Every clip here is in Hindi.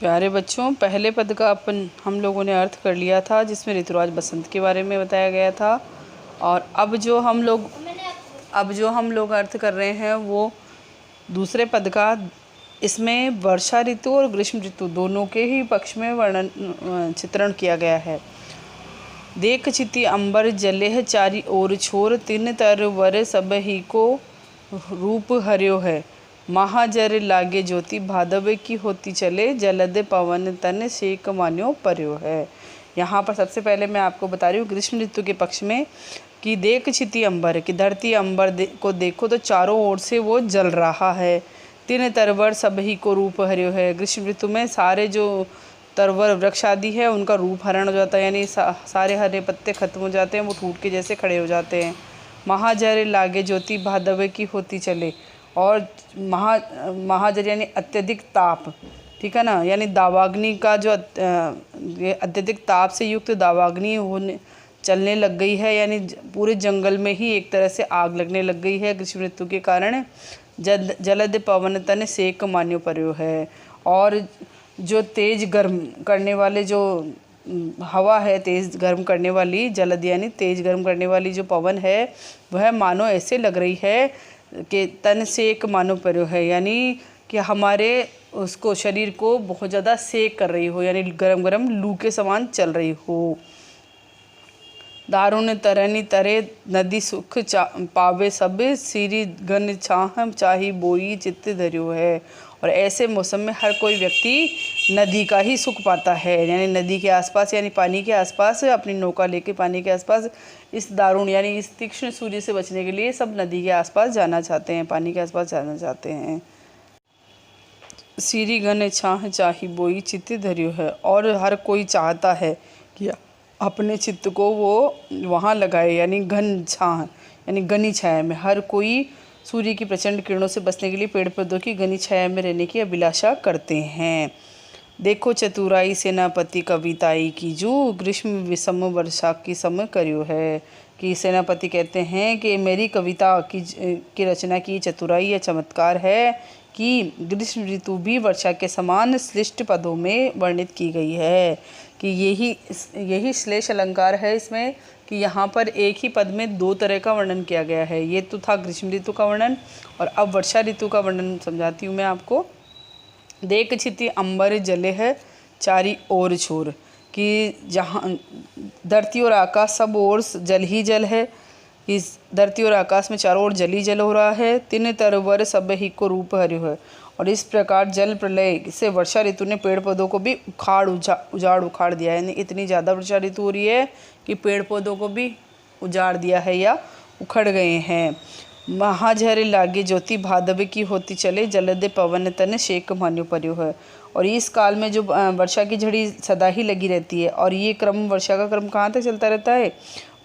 प्यारे बच्चों, पहले पद का हम लोगों ने अर्थ कर लिया था, जिसमें ऋतुराज बसंत के बारे में बताया गया था। और अब जो हम लोग अर्थ कर रहे हैं वो दूसरे पद का। इसमें वर्षा ऋतु और ग्रीष्म ऋतु दोनों के ही पक्ष में वर्णन चित्रण किया गया है। देख चिति अंबर जलेह चारी ओर छोर, तिन तर वर सब ही को रूप हर्यो है। महाजर लागे ज्योति भादव की होती चले, जलद पवन तन शेक मान्यो पर्यो है। यहाँ पर सबसे पहले मैं आपको बता रही हूँ ग्रीष्म ऋतु के पक्ष में कि देख छिति अंबर, कि धरती अंबर को देखो तो चारों ओर से वो जल रहा है। तीन तरवर सब ही को रूप हर्यो है। ग्रीष्म ऋतु में सारे जो तरवर वृक्ष आदि है उनका रूप हरण हो जाता है, यानी सारे हरे पत्ते खत्म हो जाते हैं, वो टूट के जैसे खड़े हो जाते हैं। महाजर लागे ज्योति भादव की होती चले, और महाजर यानी अत्यधिक ताप, ठीक है ना, यानी दावाग्नि का जो अत्यधिक ताप से युक्त दावाग्नि होने चलने लग गई है, यानी पूरे जंगल में ही एक तरह से आग लगने लग गई है ग्रीष्म ऋतु के कारण। जलद पवन तन सेक मान्यो पर्यो है। और जो तेज गर्म करने वाले जो हवा है, तेज गर्म करने वाली, जलद यानी तेज गर्म करने वाली जो पवन है, वह मानो ऐसे लग रही है कि तन सेक मानो पर्यो है, यानी कि हमारे उसको शरीर को बहुत ज़्यादा सेक कर रही हो, यानी गरम गरम लू के समान चल रही हो। दारुण तरनी तरे नदी सुख पावे सब, सिरी गन छाह चाही बोई चित्त धर्यो है। और ऐसे मौसम में हर कोई व्यक्ति नदी का ही सुख पाता है, यानी नदी के आसपास, यानी पानी के आसपास अपनी नौका लेके पानी के आसपास इस दारुण यानी इस तीक्ष्ण सूर्य से बचने के लिए सब नदी के आसपास जाना चाहते हैं, पानी के आसपास जाना चाहते हैं। सिरी गन छाह चाही बोई चित्त धर्यो है। और हर कोई चाहता है कि अपने चित्त को वो वहाँ लगाए, यानी घन छाह यानी घनी छाया में। हर कोई सूर्य की प्रचंड किरणों से बचने के लिए पेड़ पौधों की घनी छाया में रहने की अभिलाषा करते हैं। देखो चतुराई सेनापति कविताई की जो, ग्रीष्म विषम वर्षा की सम करियो है। कि सेनापति कहते हैं कि मेरी कविता की रचना की चतुराई या चमत्कार है कि ग्रीष्म ऋतु भी वर्षा के समान श्लिष्ट पदों में वर्णित की गई है। कि यही श्लेष अलंकार है इसमें, कि यहाँ पर एक ही पद में दो तरह का वर्णन किया गया है। ये तो था ग्रीष्म ऋतु का वर्णन, और अब वर्षा ऋतु का वर्णन समझाती हूँ मैं आपको। देख छिति अंबर जले है चारी ओर छोर, कि जहाँ धरती और आकाश सब ओर जल ही जल है। इस धरती और आकाश में चारों ओर जल ही जल हो रहा है। तीन तरवर सब ही को रूप हर्यो है। और इस प्रकार जल प्रलय से वर्षा ऋतु ने पेड़ पौधों को भी उजाड़ उखाड़ दिया है, यानी इतनी ज़्यादा वर्षा ऋतु हो रही है कि पेड़ पौधों को भी उजाड़ दिया है या उखड़ गए हैं। महाझर लागे ज्योति भादव की होती चले, जलद पवन तन शेक मान्यो पर्यो है। और इस काल में जो वर्षा की झड़ी सदा ही लगी रहती है, और ये क्रम, वर्षा का क्रम कहाँ तक चलता रहता है?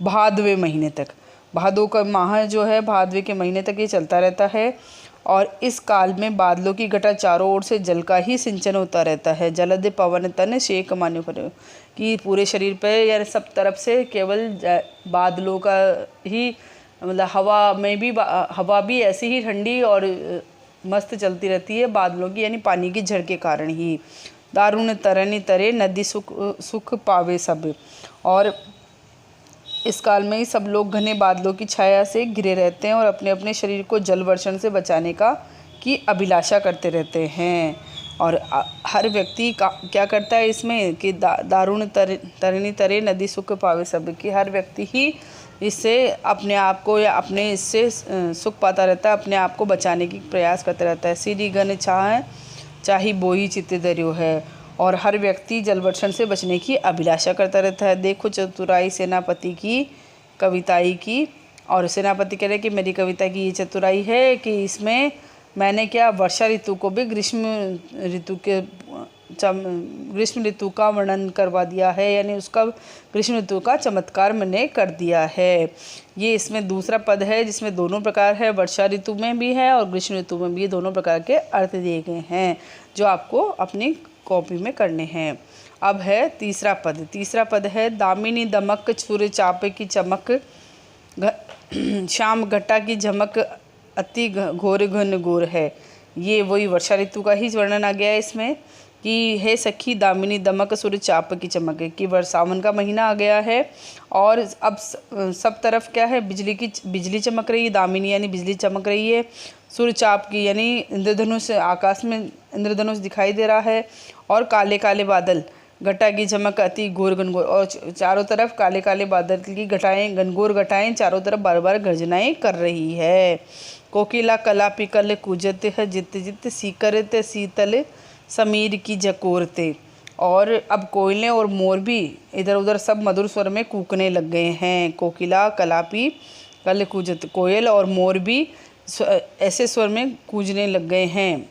भादवे महीने तक। भादों का माह जो है, भादवे के महीने तक ये चलता रहता है। और इस काल में बादलों की घटा चारों ओर से जल का ही सिंचन होता रहता है। जलद पवन तन शेक मान्यो पर्यो, कि पूरे शरीर पे या सब तरफ से केवल बादलों का ही, मतलब हवा भी ऐसी ही ठंडी और मस्त चलती रहती है बादलों की, यानी पानी की झड़ के कारण ही। दारुण तरनी तरे नदी सुख पावे सब। और इस काल में ही सब लोग घने बादलों की छाया से घिरे रहते हैं और अपने अपने शरीर को जल वर्षण से बचाने की अभिलाषा करते रहते हैं। और हर व्यक्ति क्या करता है इसमें कि दारुण तरनी तरे नदी सुख पावे सब, कि हर व्यक्ति ही इससे अपने आप को या अपने इससे सुख पाता रहता है, अपने आप को बचाने की प्रयास करता रहता है। सिरी गन चाही बोई चित्त धर्यो है। और हर व्यक्ति जलवर्षण से बचने की अभिलाषा करता रहता है। देखो चतुराई सेनापति की कविताई की, और सेनापति कह रहे कि मेरी कविता की ये चतुराई है कि इसमें मैंने क्या वर्षा ऋतु को भी ग्रीष्म ऋतु का वर्णन करवा दिया है, यानी उसका ग्रीष्म ऋतु का चमत्कार मैंने कर दिया है। ये इसमें दूसरा पद है जिसमें दोनों प्रकार है, वर्षा ऋतु में भी है और ग्रीष्म ऋतु में भी, दोनों प्रकार के अर्थ दिए गए हैं जो आपको अपनी कॉपी में करने हैं। अब है तीसरा पद। तीसरा पद है दामिनी दमक छुर चापे की चमक, श्याम घटा की झमक अति घोर घन घोर है। ये वही वर्षा ऋतु का ही वर्णन आ गया है इसमें, कि हे सखी दामिनी दमक सुर चाप की चमक, कि सावन का महीना आ गया है और अब सब तरफ क्या है, बिजली चमक रही है, दामिनी यानी बिजली चमक रही है, सुर चाप की यानी इंद्रधनुष, आकाश में इंद्रधनुष दिखाई दे रहा है, और काले काले बादल, घटा की चमक अति घोर घनघोर, और चारों तरफ काले काले बादल की घटाएं, घनघोर घटाएं चारों तरफ बार बार गर्जनाएं कर रही है। कोकिला कलापी कल कूजत है, जित जित सीकरत शीतल समीर की जकोरते। और अब कोयलें और मोर भी इधर उधर सब मधुर स्वर में कूकने लग गए हैं। कोकिला कलापी कल कूजत, कोयल और मोर भी ऐसे स्वर में कूजने लग गए हैं,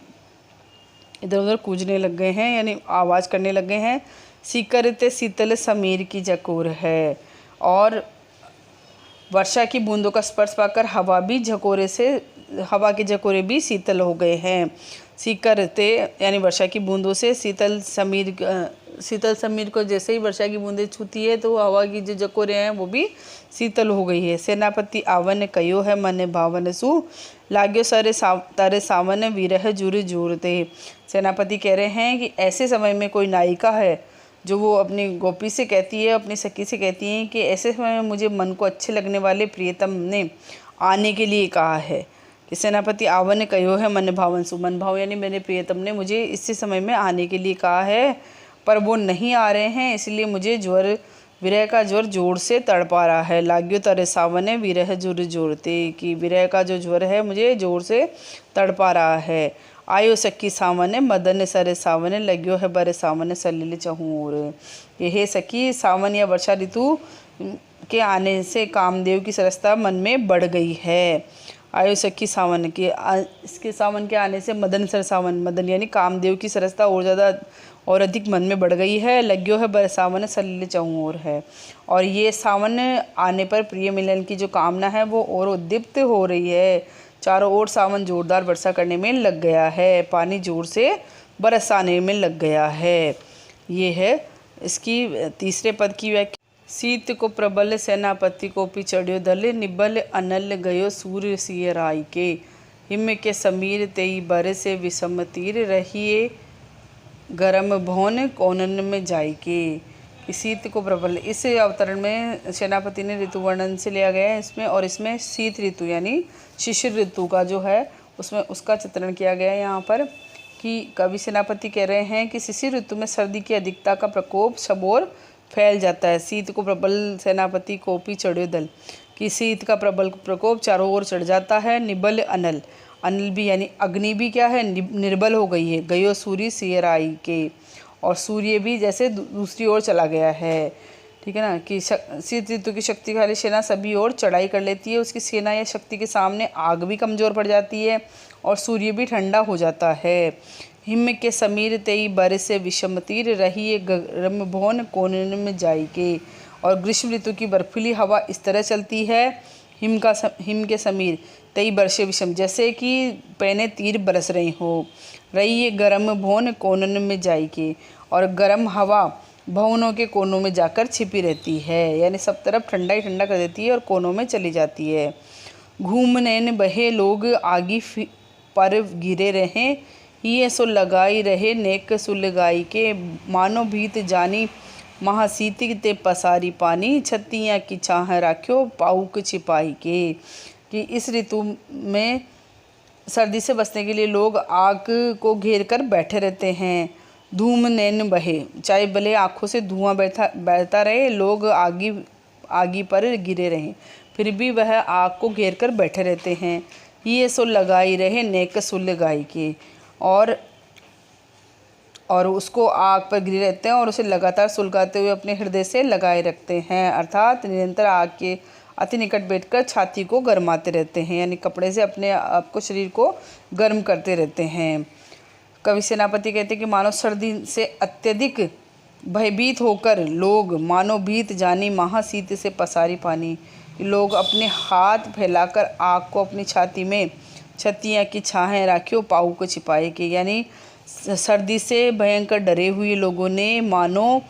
इधर उधर कूजने लग गए हैं यानी आवाज़ करने लग गए हैं। सीकरते शीतल समीर की जकोर है, और वर्षा की बूंदों का स्पर्श पाकर हवा के झकोरे भी शीतल हो गए हैं। सीकरते यानी वर्षा की बूंदों से शीतल समीर को जैसे ही वर्षा की बूंदें छूती है तो हवा की जो झकोरे हैं वो भी शीतल हो गई है। सेनापति आवन कयो है मन भावन सु, लाग्यो तारे सावन विरह जुर जुरते। सेनापति कह रहे हैं कि ऐसे समय में कोई नायिका है जो वो अपनी गोपी से कहती है, अपनी सखी से कहती है कि ऐसे समय में मुझे मन को अच्छे लगने वाले प्रियतम ने आने के लिए कहा है। कि सेनापति आवन ने कहो है मन भावन सु, मन भाव यानी मेरे प्रियतम ने मुझे इसी समय में आने के लिए कहा है, पर वो नहीं आ रहे हैं, इसलिए मुझे विरह का ज्वर जोर से तड़पा रहा है। लाग्यो तारे सावन विरह जुर जोरते, कि विरह का जो ज्वर है मुझे जोर से तड़पा रहा है। आयो सखी सावन मदन सरे सावन, लग्यो है बर सावन सलिल चहूँ और। ये सखी सावन या वर्षा ऋतु के आने से कामदेव की सरसता मन में बढ़ गई है। आयो सखी सावन के इसके सावन के आने से मदन सर सावन, मदन यानी कामदेव की सरसता और ज़्यादा और अधिक मन में बढ़ गई है। लग्यो है बर सावन सलिल चहूँ और है, और ये सावन आने पर प्रिय मिलन की जो कामना है वो और उद्दीप्त हो रही है। चारों ओर सावन जोरदार वर्षा करने में लग गया है, पानी जोर से बरसाने में लग गया है। ये है इसकी तीसरे पद की व्याख्या। शीत को प्रबल सेनापति को पिचड़ियो दल, निबल अनल गयो सूर्य सिय राय के। हिम के समीर तेई बर से विषम तीर, रहिए गरम भौन कोनन में जाय के। शीत को प्रबल, इस अवतरण में सेनापति ने ऋतु वर्णन से लिया गया है इसमें, और इसमें शीत ऋतु यानी शिशिर ऋतु का जो है उसमें उसका चित्रण किया गया है यहाँ पर। कि कवि सेनापति कह रहे हैं कि शिशिर ऋतु में सर्दी की अधिकता का प्रकोप सबोर फैल जाता है। शीत को प्रबल सेनापति कोपी चढ़्यो दल, कि शीत का प्रबल प्रकोप चारों ओर चढ़ जाता है। निबल अनल, अनल भी यानी अग्नि भी क्या है, निर्बल हो गई है। गयो सूर्य सियराई के, और सूर्य भी जैसे दूसरी ओर चला गया है। ठीक है ना, कि शीत ऋतु की शक्तिशाली सेना सभी ओर चढ़ाई कर लेती है। उसकी सेना या शक्ति के सामने आग भी कमज़ोर पड़ जाती है और सूर्य भी ठंडा हो जाता है। हिम के समीर तेई बर से विषम तीर, रही गरम भौन कोनन में जाई के। और ग्रीष्म ऋतु की बर्फीली हवा इस तरह चलती है। हिम के समीर तेई बरसे विषम, जैसे कि पैने तीर बरस रही हो। रही गरम भौन कोनन में जाई के, और गर्म हवा भवनों के कोनों में जाकर छिपी रहती है, यानी सब तरफ ठंडा ही ठंडा कर देती है और कोनों में चली जाती है। घूम नैन बहे लोग आगी पर गिरे रहें, ये सो लगाई रहे नेक सुलगाई के। मानो भीत जानी महासीति ते पसारी पानी, छत्तियाँ की छाह राख्यो पाउक छिपाई के। कि इस ऋतु में सर्दी से बचने के लिए लोग आग को घेर कर बैठे रहते हैं। धूम नैन बहे, चाहे भले आँखों से धुआं बहता रहे, लोग आगी पर गिरे रहें, फिर भी वह आग को घेर कर बैठे रहते हैं। ये सो लगाई रहे नेक सुलगाई के, और उसको आग पर गिरे रहते हैं और उसे लगातार सुलगाते हुए अपने हृदय से लगाए रखते हैं, अर्थात निरंतर आग के अति निकट बैठकर छाती को गर्माते रहते हैं, यानी कपड़े से अपने आप को, शरीर को गर्म करते रहते हैं। कवि सेनापति कहते हैं कि मानो सर्दी से अत्यधिक भयभीत होकर लोग, मानो भीत जानी महाशीत से पसारी पानी, लोग अपने हाथ फैलाकर आग को अपनी छाती में छत्तियाँ की छाहें राखियो पाऊ को छिपाए के। यानी सर्दी से भयंकर डरे हुए लोगों ने मानो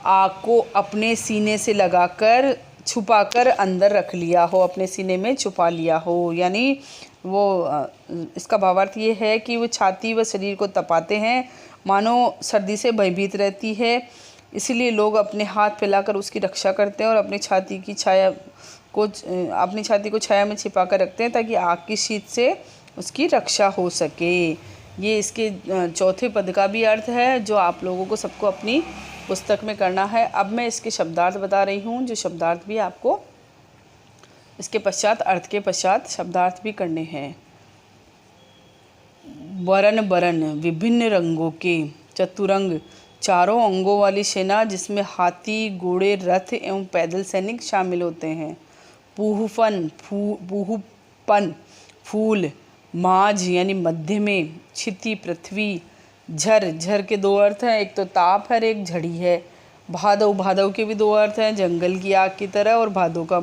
आग को अपने सीने से लगाकर छुपाकर अंदर रख लिया हो, अपने सीने में छुपा लिया हो। यानी वो इसका भावार्थ ये है कि वो छाती व शरीर को तपाते हैं, मानो सर्दी से भयभीत रहती है, इसीलिए लोग अपने हाथ फैलाकर उसकी रक्षा करते हैं और अपनी छाती को छाया में छिपा कर रखते हैं ताकि आग की शीत से उसकी रक्षा हो सके। ये इसके चौथे पद का भी अर्थ है जो आप लोगों को सबको अपनी पुस्तक में करना है। अब मैं इसके शब्दार्थ बता रही हूँ, जो शब्दार्थ भी आपको इसके पश्चात अर्थ के पश्चात शब्दार्थ भी करने हैं। वरण बरन, विभिन्न रंगों के, चतुरंग, चारों अंगों वाली सेना जिसमें हाथी, घोड़े, रथ एवं पैदल सैनिक शामिल होते हैं। पूहपन, फूल, माझ यानी मध्य में, क्षिति, पृथ्वी, झर, झर के दो अर्थ हैं, एक तो ताप है, एक झड़ी है। भादव, भादव के भी दो अर्थ हैं, जंगल की आग की तरह और भादव का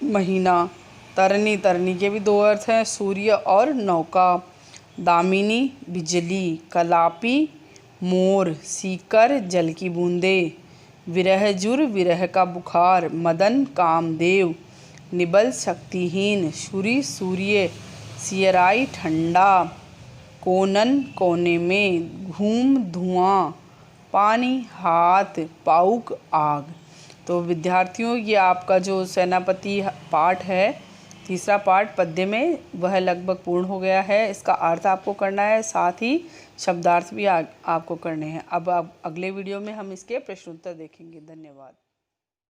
महीना। तरनी, तरनी के भी दो अर्थ हैं, सूर्य और नौका। दामिनी, बिजली। कलापी, मोर। सीकर, जल की बूंदे। विरहजुर, विरह का बुखार। मदन, कामदेव। निबल, शक्तिहीन। शुरी, सूर्य। सियराई, ठंडा। कोनन, कोने में। घूम, धुआं। पानी, हाथ। पाउक, आग। तो विद्यार्थियों, ये आपका जो सेनापति पाठ है, तीसरा पाठ पद्य में, वह लगभग पूर्ण हो गया है। इसका अर्थ आपको करना है, साथ ही शब्दार्थ भी आपको करने हैं। अब अगले वीडियो में हम इसके प्रश्नोत्तर देखेंगे। धन्यवाद।